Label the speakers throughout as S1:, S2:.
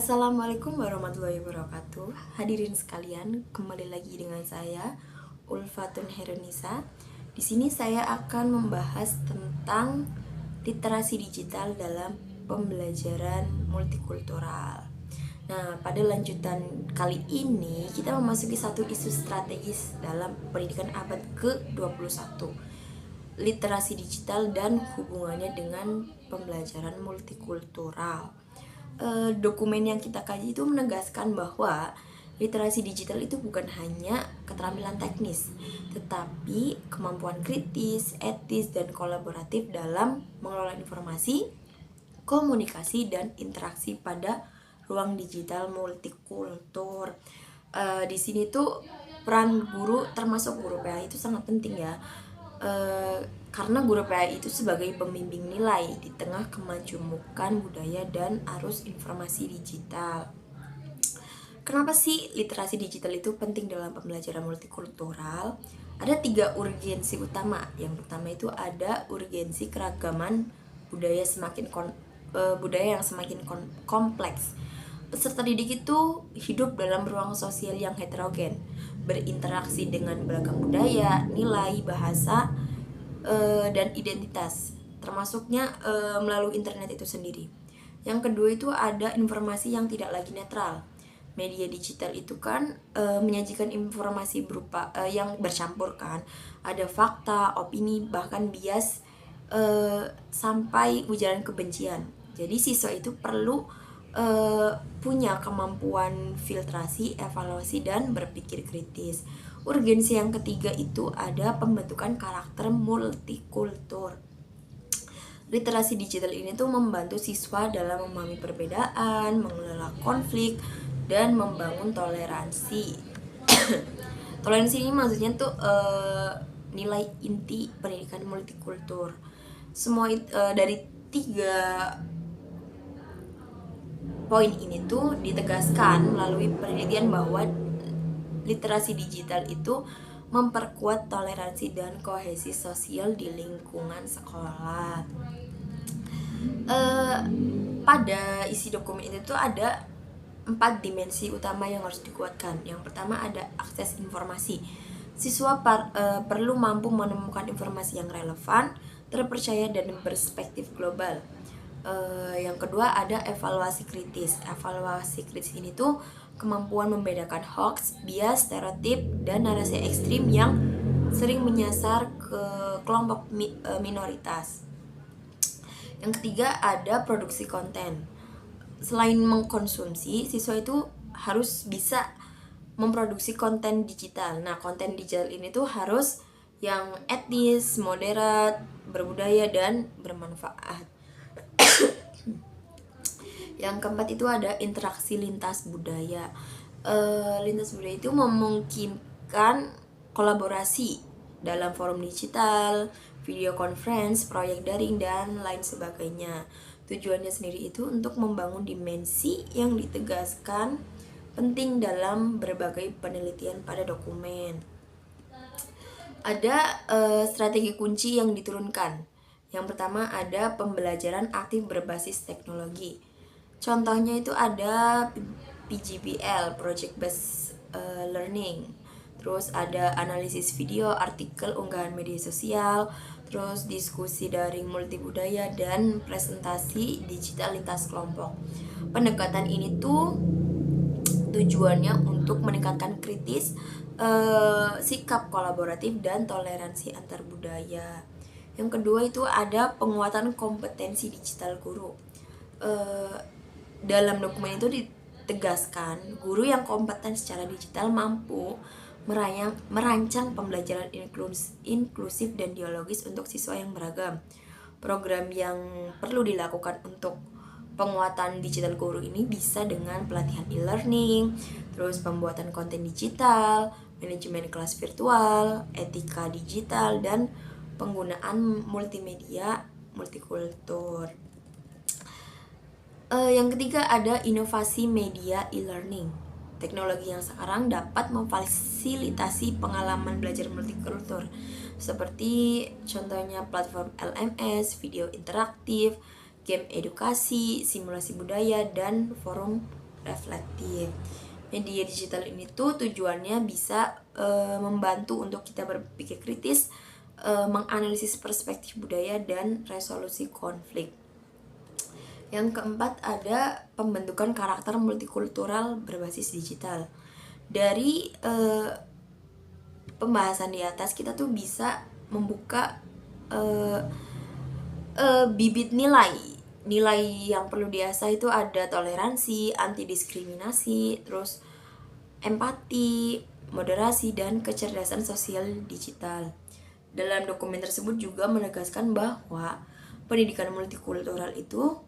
S1: Assalamualaikum warahmatullahi wabarakatuh. Hadirin sekalian, kembali lagi dengan saya Ulfatun Heronisa. Di sini saya akan membahas tentang literasi digital dalam pembelajaran multikultural. Nah, pada lanjutan kali ini kita memasuki satu isu strategis dalam pendidikan abad ke-21, literasi digital dan hubungannya dengan pembelajaran multikultural. Dokumen yang kita kaji itu menegaskan bahwa literasi digital itu bukan hanya keterampilan teknis, tetapi kemampuan kritis, etis, dan kolaboratif dalam mengelola informasi, komunikasi, dan interaksi pada ruang digital multikultur. Di sini tuh peran guru, termasuk guru PA, itu sangat penting ya. Karena guru PAI itu sebagai pembimbing nilai di tengah kemajemukan budaya dan arus informasi digital. Kenapa sih literasi digital itu penting dalam pembelajaran multikultural? Ada 3 urgensi utama. Yang pertama itu ada urgensi keragaman budaya budaya yang semakin kompleks. Peserta didik itu hidup dalam ruang sosial yang heterogen, berinteraksi dengan beragam budaya, nilai, bahasa, dan identitas, termasuknya melalui internet itu sendiri. Yang kedua itu ada informasi yang tidak lagi netral. Media digital itu kan menyajikan informasi berupa yang bercampur kan, ada fakta, opini, bahkan bias, sampai ujaran kebencian. Jadi siswa itu perlu punya kemampuan filtrasi, evaluasi, dan berpikir kritis. Urgensi yang ketiga itu ada pembentukan karakter multikultur. Literasi digital ini tuh membantu siswa dalam memahami perbedaan, mengelola konflik, dan membangun toleransi. Toleransi ini maksudnya tuh nilai inti pendidikan multikultur. Semua dari 3 poin ini tuh ditegaskan melalui penelitian bahwa literasi digital itu memperkuat toleransi dan kohesi sosial di lingkungan sekolah. Pada isi dokumen itu tuh ada 4 dimensi utama yang harus dikuatkan. Yang pertama ada akses informasi. Siswa perlu mampu menemukan informasi yang relevan, terpercaya, dan berperspektif global. Yang kedua ada evaluasi kritis. Evaluasi kritis ini tuh kemampuan membedakan hoax, bias, stereotip, dan narasi ekstrim yang sering menyasar ke kelompok minoritas. Yang ketiga ada produksi konten. Selain mengkonsumsi, siswa itu harus bisa memproduksi konten digital. Nah, konten digital ini tuh harus yang etis, moderat, berbudaya, dan bermanfaat. Yang keempat itu ada interaksi lintas budaya. Lintas budaya itu memungkinkan kolaborasi dalam forum digital, video conference, proyek daring, dan lain sebagainya. Tujuannya sendiri itu untuk membangun dimensi yang ditegaskan penting dalam berbagai penelitian pada dokumen. Ada strategi kunci yang diturunkan. Yang pertama ada pembelajaran aktif berbasis teknologi. Contohnya itu ada PGBL, Project Based Learning. Terus ada analisis video, artikel, unggahan media sosial, terus diskusi daring multibudaya, dan presentasi digital lintas kelompok. Pendekatan ini tuh tujuannya untuk meningkatkan kritis, sikap kolaboratif, dan toleransi antar budaya. Yang kedua itu ada penguatan kompetensi digital guru. Dalam dokumen itu ditegaskan guru yang kompeten secara digital mampu merancang pembelajaran inklusif dan dialogis untuk siswa yang beragam. Program yang perlu dilakukan untuk penguatan digital guru ini bisa dengan pelatihan e-learning, terus pembuatan konten digital, manajemen kelas virtual, etika digital, dan penggunaan multimedia multikultur. Yang ketiga ada inovasi media e-learning. Teknologi yang sekarang dapat memfasilitasi pengalaman belajar multikultur, seperti contohnya platform LMS, video interaktif, game edukasi, simulasi budaya, dan forum reflektif. Media digital ini tuh tujuannya bisa membantu untuk kita berpikir kritis, menganalisis perspektif budaya dan resolusi konflik. Yang keempat ada pembentukan karakter multikultural berbasis digital. Dari pembahasan di atas kita tuh bisa membuka bibit nilai yang perlu diasah. Itu ada toleransi, anti diskriminasi, terus empati, moderasi, dan kecerdasan sosial digital. Dalam dokumen tersebut juga menegaskan bahwa pendidikan multikultural itu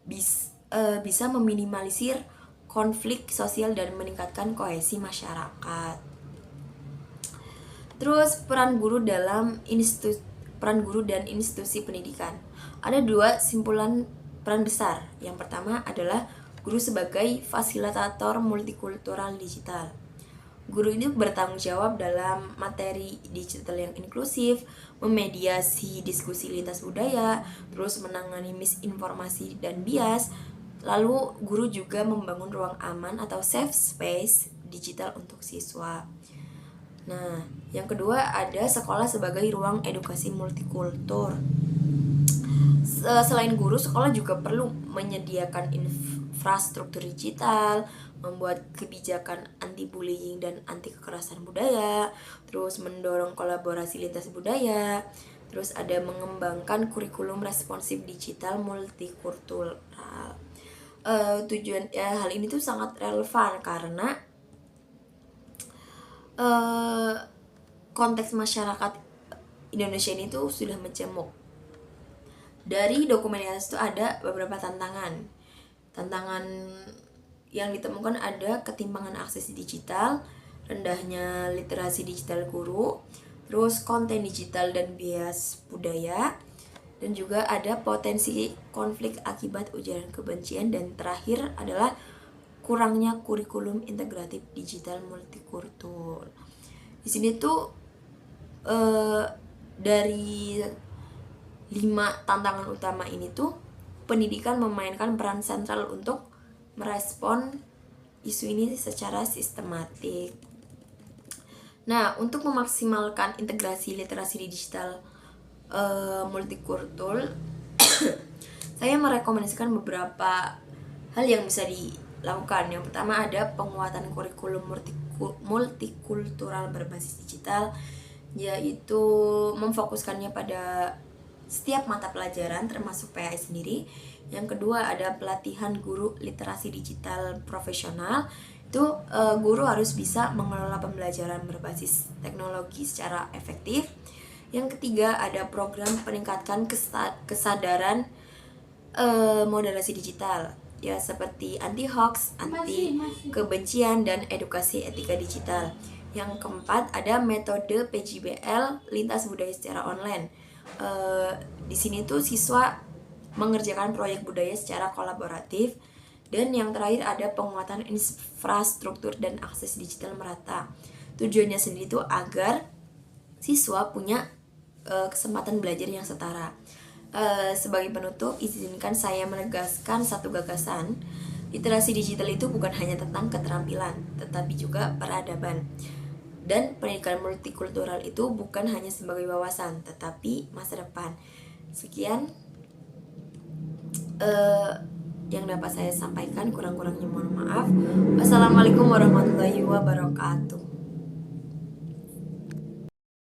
S1: bisa meminimalisir konflik sosial dan meningkatkan kohesi masyarakat. Terus peran guru dan institusi pendidikan. Ada dua simpulan peran besar. Yang pertama adalah guru sebagai fasilitator multikultural digital. Guru ini bertanggung jawab dalam materi digital yang inklusif, memediasi diskusi lintas budaya, terus menangani misinformasi dan bias. Lalu guru juga membangun ruang aman atau safe space digital untuk siswa. Nah, yang kedua ada sekolah sebagai ruang edukasi multikultur. Selain guru, sekolah juga perlu menyediakan infrastruktur digital, membuat kebijakan anti-bullying dan anti kekerasan budaya, terus mendorong kolaborasi lintas budaya, terus ada mengembangkan kurikulum responsif digital multikultural. Tujuan hal ini tuh sangat relevan karena konteks masyarakat Indonesia ini tuh sudah mencemuk. Dari dokumen itu ada beberapa tantangan yang ditemukan ada ketimpangan akses digital, rendahnya literasi digital guru, terus konten digital dan bias budaya, dan juga ada potensi konflik akibat ujaran kebencian, dan terakhir adalah kurangnya kurikulum integratif digital multikultur. Di sini tuh dari 5 tantangan utama ini tuh pendidikan memainkan peran sentral untuk merespon isu ini secara sistematik. Nah, untuk memaksimalkan integrasi literasi digital multikultur, saya merekomendasikan beberapa hal yang bisa dilakukan. Yang pertama ada penguatan kurikulum multikultural berbasis digital, yaitu memfokuskannya pada setiap mata pelajaran termasuk PAI sendiri. Yang kedua ada pelatihan guru literasi digital profesional. Itu guru harus bisa mengelola pembelajaran berbasis teknologi secara efektif. Yang ketiga ada program peningkatan kesadaran moderasi digital, ya seperti anti hoax, anti kebencian, dan edukasi etika digital. Yang keempat ada metode PJBL lintas budaya secara online. Di sini tuh siswa mengerjakan proyek budaya secara kolaboratif. Dan yang terakhir ada penguatan infrastruktur dan akses digital merata. Tujuannya sendiri tuh agar siswa punya kesempatan belajar yang setara. Sebagai penutup, izinkan saya menegaskan satu gagasan. Literasi digital itu bukan hanya tentang keterampilan, tetapi juga peradaban. Dan pendidikan multikultural itu bukan hanya sebagai wawasan, tetapi masa depan. Sekian yang dapat saya sampaikan, kurang-kurangnya mohon maaf. Wassalamualaikum warahmatullahi wabarakatuh.